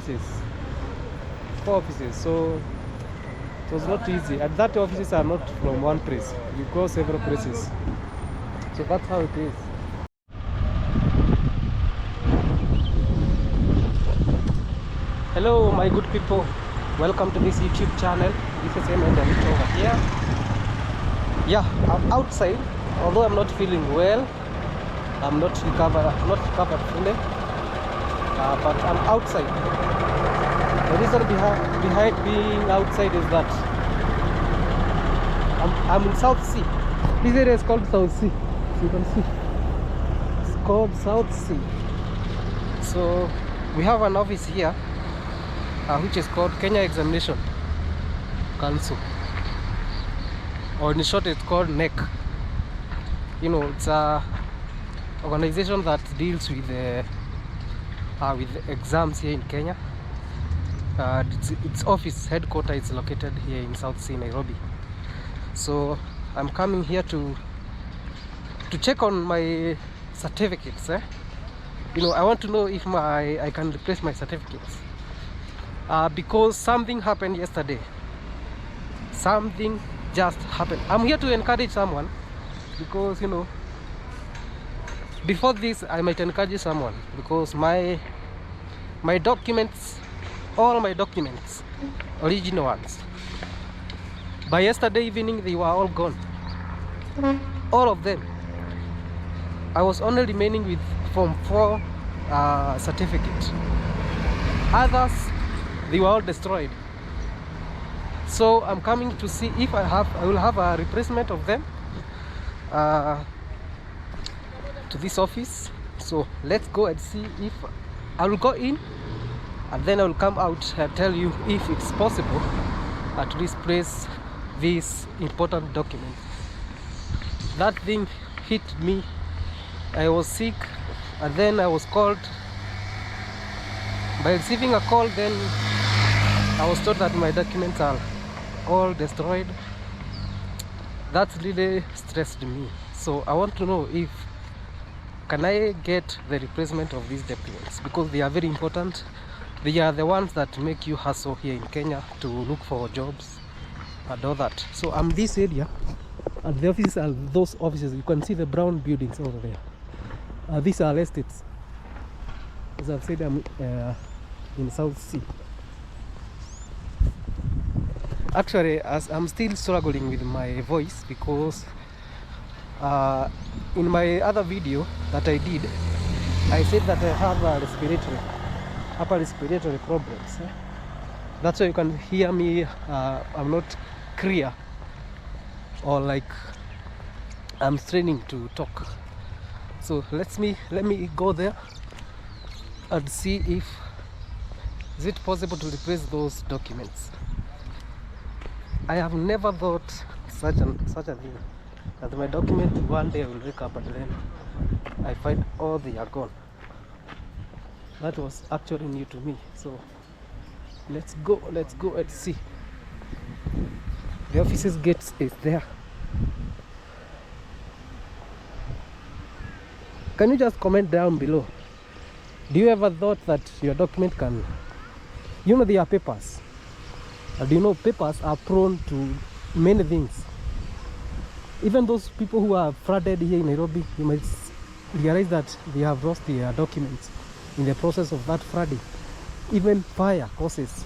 offices. 4 offices. So it was not easy. And that offices are not from one place. You go several places. So that's how it is. Hello, my good people. Welcome to this YouTube channel. This is Emma over here. Yeah, I'm outside. Although I'm not feeling well, I'm not recovered fully, but I'm outside. The reason behind being outside is that I'm in South Sea. This area is called South Sea. So you can see it's called South Sea. So we have an office here, which is called Kenya Examination Council, or in short it's called knec. You know, it's a organization that deals with exams here in Kenya. Its office headquarters is located here in South Sea, Nairobi. So I'm coming here to check on my certificates. You know, I want to know if I can replace my certificates, because something happened yesterday. Something just happened. I'm here to encourage someone, because you know, before this I might encourage someone, because my documents, all my documents, original ones, by yesterday evening they were all gone, all of them. I was only remaining with Form 4 certificate. Others, they were all destroyed. So I'm coming to see if I will have a replacement of them to this office. So let's go and see if I will go in, and then I will come out and tell you if it's possible to replace this important document. That thing hit me. I was sick, and then I was called. By receiving a call, then I was told that my documents are all destroyed. That's really stressed me. So I want to know if can I get the replacement of these documents, because they are very important. They are the ones that make you hustle here in Kenya to look for jobs and all that. So I'm this area, and the offices are those offices. You can see the brown buildings over there. These are estates. As I've said, I'm in South Sea. Actually, as I'm still struggling with my voice, because in my other video that I did, I said that I have upper respiratory problems. That's why you can hear me. I'm not clear, or like I'm straining to talk. So let me go there and see if is it possible to replace those documents. I have never thought such a thing, that my document one day I will wake up and then I find all they are gone. That was actually new to me. So let's go and see. The office's gate is there. Can you just comment down below? Do you ever thought that your document can, you know, they are papers, and you know papers are prone to many things. Even those people who are flooded here in Nairobi, you might realize that they have lost their documents in the process of that flooding. Even fire causes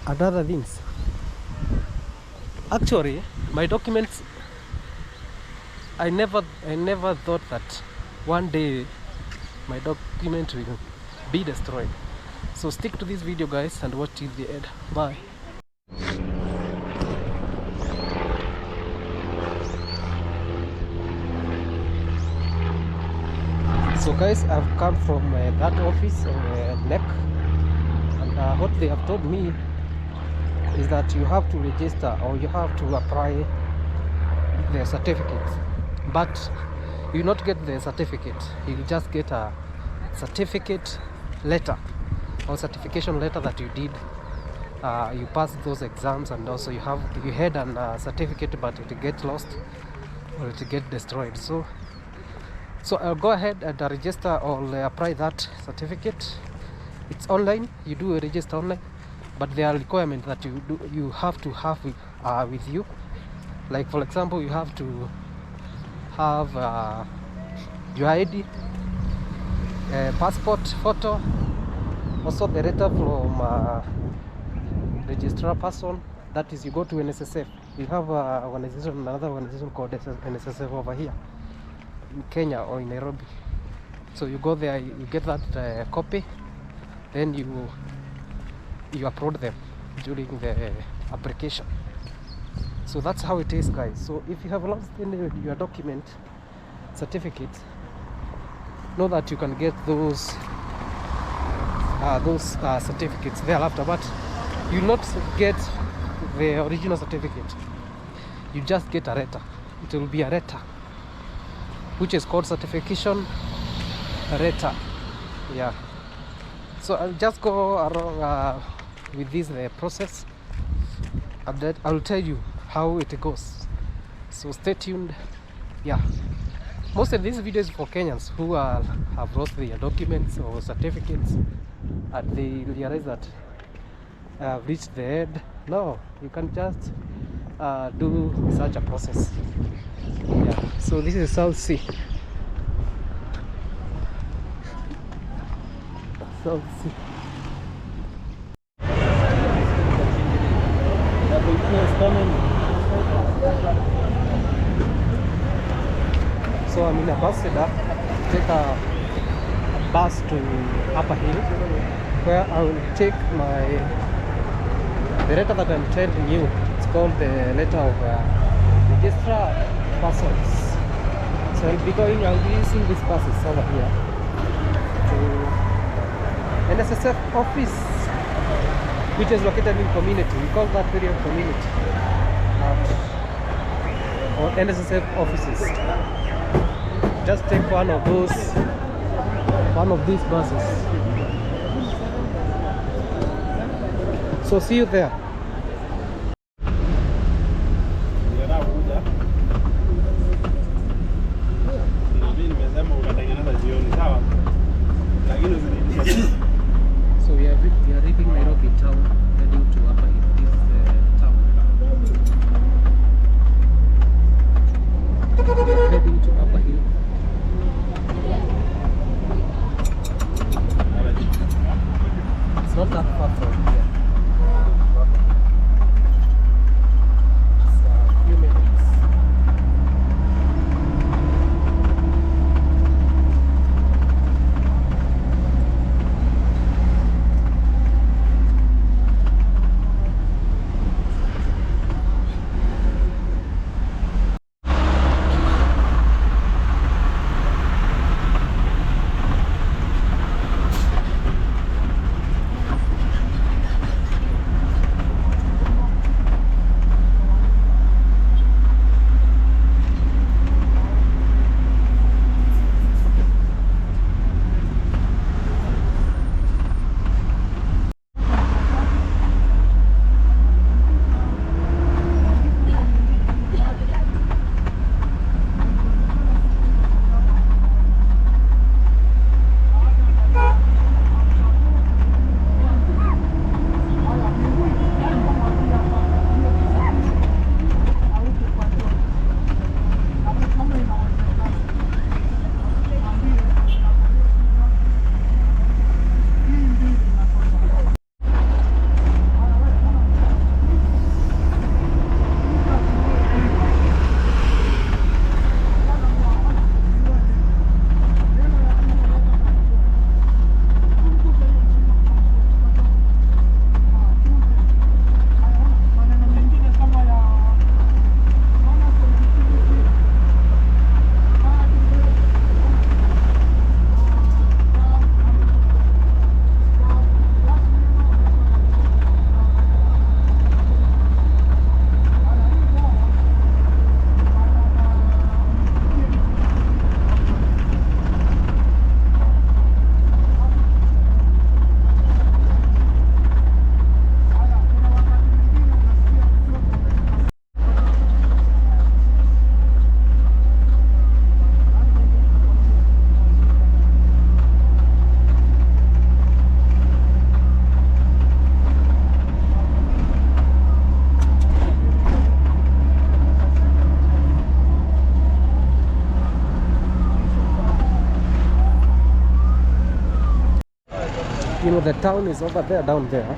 and other things. Actually, my documents, I never thought that one day my document will be destroyed. So stick to this video, guys, and watch till the end. Bye. So guys, I've come from that office of knec, and what they have told me is that you have to register, or you have to apply the certificate, but you will not get the certificate. You will just get a certificate letter, or certification letter that you did, you passed those exams, and also you had a certificate, but it get lost or it get destroyed. So I'll go ahead and register or apply that certificate, It's online. You do a register online, but there are requirements that you have to have with you. Like for example, you have to have your ID, passport photo, also the letter from registrar person. That is, you go to NSSF. You have another organization called NSSF over here in Kenya or in Nairobi. So you go there, you get that copy, then you upload them during the application. So that's how it is, guys. So if you have lost any of your document certificates, know that you can get those certificates thereafter, but you will not get the original certificate. You just get a letter. It will be a letter which is called certification letter. Yeah. So I'll just go along with this process, and then I'll tell you how it goes. So stay tuned. Yeah. Most of these videos for Kenyans who have lost their documents or certificates, and they realize that I've reached the end. No, you can just do such a process. Yeah. So this is South Sea. South Sea. So I'm in Ambassador, take a bus to Upper Hill, where I will take the letter that I'm telling you. It's called the letter of registrar persons. So I'll be using these buses over here to NSSF office, which is located in community. We call that area community, or NSSF offices. Just take one of these buses. So see you there. So we are leaving Nairobi town, heading to Upper Hill. This is the town. We are heading to Upper Hill. It's not that far from here. you know, the town is over there, down there.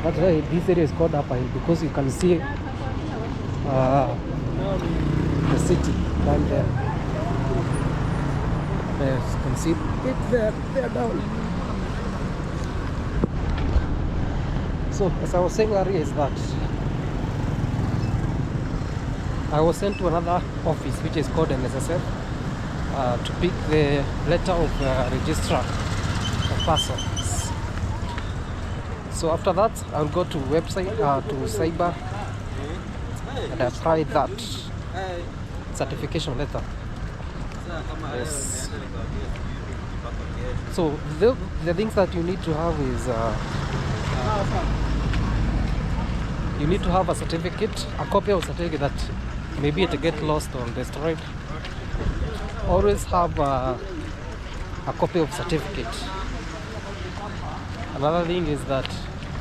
That's why this area is called Upper Hill, because you can see the city down there. Yes, you can see it there down. So as I was saying earlier is that I was sent to another office which is called NSSF to pick the letter of registrar of persons. So after that, I'll go to website to cyber and apply that certification letter. Yes. So the things that you need to have is you need to have a certificate, a copy of a certificate that maybe it get lost or destroyed. Always have a copy of certificate. Another thing is that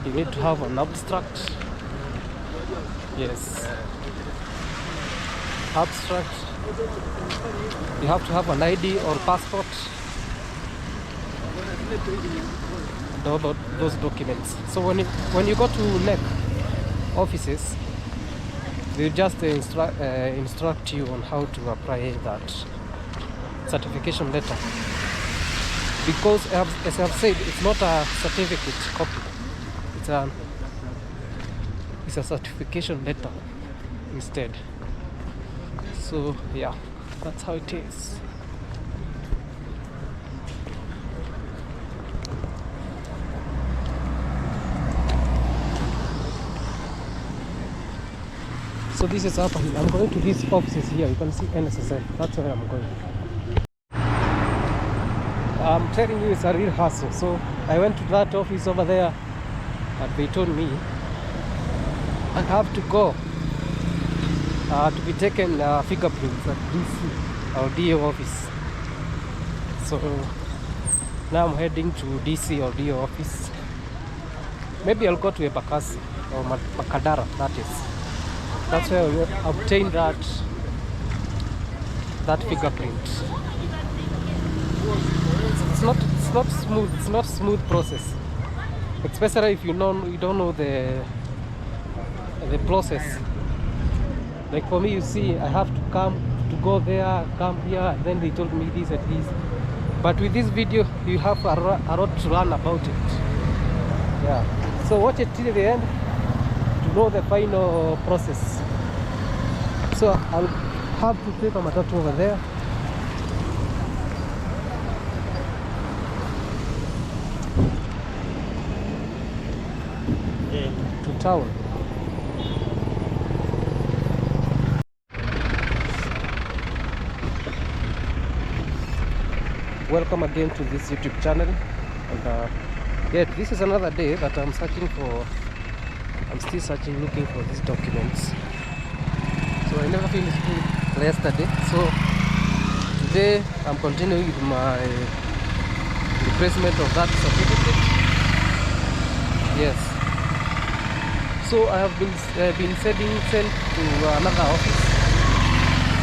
you need to have an abstract. Yes. Abstract. You have to have an ID or passport. And all those documents. So when you go to knec offices, they just instruct you on how to apply that certification letter, because as I've said, it's not a certificate copy, it's a certification letter instead. So yeah, that's how it is. So this is Upper Hill. I'm going to these offices here. You can see NSSF. That's where I'm going. I'm telling you, it's a real hassle. So I went to that office over there, and they told me I have to go to be taken fingerprints at DC or DO office. So now I'm heading to DC or DO office. Maybe I'll go to Embakasi or Makadara, that is. That's where we obtain that fingerprint. It's not smooth process, especially if you don't know the process. Like for me, you see, I have to go there, come here, and then they told me this and this. But with this video, you have a lot to learn about it. Yeah. So watch it till the end to know the final process. So I'll have to take a matatu over there. To town. Welcome again to this YouTube channel. And yeah, this is another day that I'm searching for. I'm still searching, looking for these documents. So I never finished it yesterday. So today I'm continuing with my replacement of that certificate. Yes. So I have been sent to another office,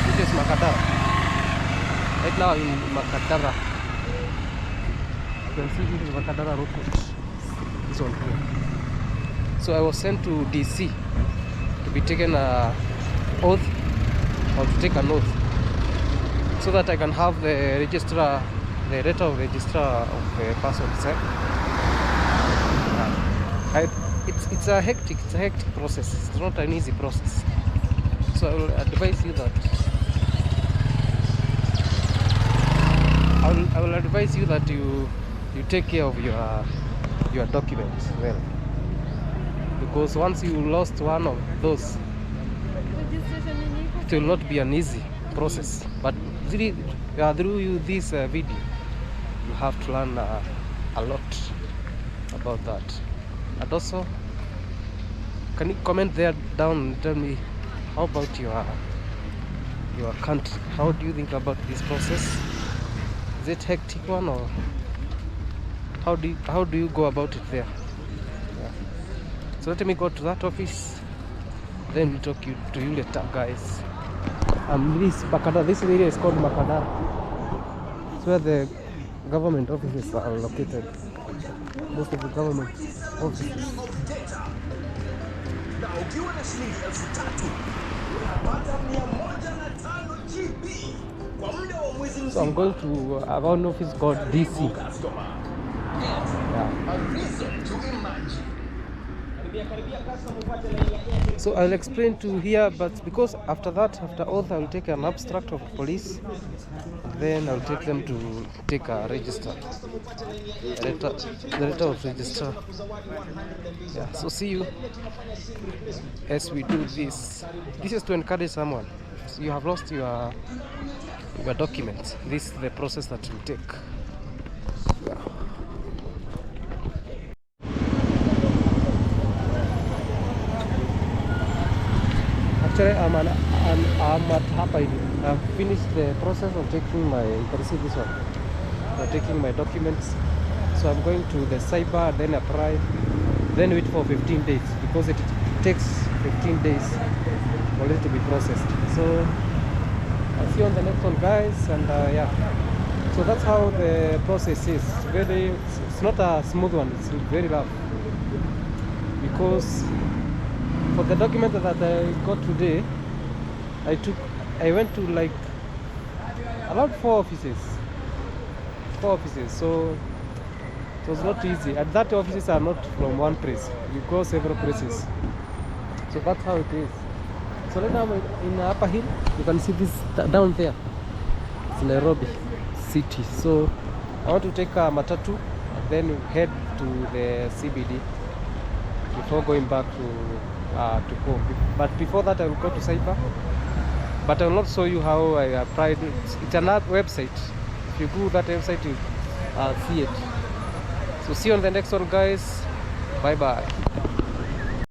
which is Makadara. Right now in Makadara. You can see this is Makadara Road. This one here. So I was sent to DC to be taken a oath, or to take an oath, so that I can have the registrar, the letter of registrar of the person itself. It's a hectic process. It's not an easy process. So I will advise you that you take care of your documents well, because once you lost one of those, it will not be an easy process. But through this video, you have to learn a lot about that. And also, can you comment there down and tell me how about your country? How do you think about this process? Is it hectic one, or how do you go about it there? Yeah. So let me go to that office, then we'll talk to you later, guys. This area is called Makadara. It's where the government offices are located. most of the government offices. Na ukiwa na shilingi 3,000 unapata 105 GB kwa muda wa mwezi mzima. So I'm going to an office called DC. Yeah. A reason to imagine. So I'll explain to here, but because after oath, I'll take an abstract of police, then I'll take them to take a register, the letter of register. Yeah. So see you as we do this. This is to encourage someone. So you have lost your documents. This is the process that will take. Yeah. Actually, I'm at Hapai. I've finished the process of taking my, you can see this one, taking my documents. So I'm going to the cyber, then apply, then wait for 15 days because it takes 15 days for it to be processed. So I'll see you on the next one, guys, and yeah. So that's how the process is. It's not a smooth one. It's very rough because for the document that I got today, I went to like around 4 offices. So it was not easy. And that offices are not from one place. You go several places. So that's how it is. So right now I'm in Upper Hill. You can see this down there. It's Nairobi city. So I want to take a matatu and then head to the CBD before going back to home. But before that I will go to cyber, but I will not show you how I applied. It's another website. If you go that website, you see it. So see you on the next one, guys. Bye bye.